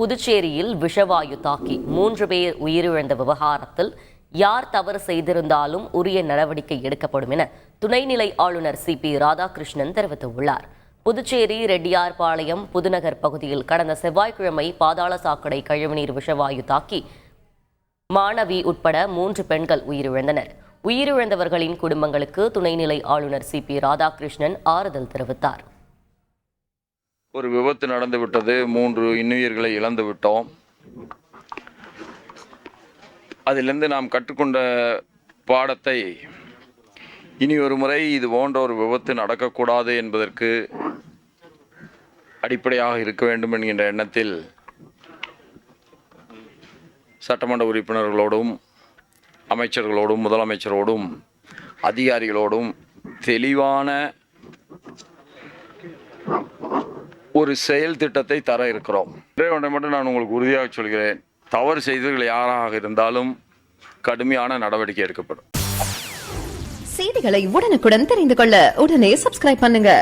புதுச்சேரியில் விஷவாயு தாக்கி 3 பேர் உயிரிழந்த விவகாரத்தில் யார் தவறு செய்திருந்தாலும் உரிய நடவடிக்கை எடுக்கப்படும் என துணைநிலை ஆளுநர் CP ராதாகிருஷ்ணன் தெரிவித்துள்ளார். புதுச்சேரி ரெட்டியார்பாளையம் புதுநகர் பகுதியில் கடந்த செவ்வாய்க்கிழமை பாதாள சாக்கடை கழிவுநீர் விஷவாயு தாக்கி மாணவி உட்பட 3 பெண்கள் உயிரிழந்தனர். உயிரிழந்தவர்களின் குடும்பங்களுக்கு துணைநிலை ஆளுநர் CP ராதாகிருஷ்ணன் ஆறுதல் தெரிவித்தார். ஒரு விபத்து நடந்து விட்டது. 3 இன்னுயிர்களை இழந்து விட்டோம். அதிலிருந்து நாம் கற்றுக்கொண்ட பாடத்தை இனி ஒரு முறை இது போன்ற ஒரு விபத்து நடக்கக்கூடாது என்பதற்கு அடிப்படையாக இருக்க வேண்டும் என்கின்ற எண்ணத்தில் சட்டமன்ற உறுப்பினர்களோடும் அமைச்சர்களோடும் முதலமைச்சரோடும் அதிகாரிகளோடும் தெளிவான ஒரு செயல் திட்டத்தை தர இருக்கிறோம். ஒன்றை மட்டும் நான் உங்களுக்கு உறுதியாக சொல்கிறேன், தவறு செய்தவர்கள் யாராக இருந்தாலும் கடுமையான நடவடிக்கை எடுக்கப்படும். செய்திகளை உடனுக்குடன் தெரிந்து கொள்ள உடனே சப்ஸ்கிரைப் பண்ணுங்க.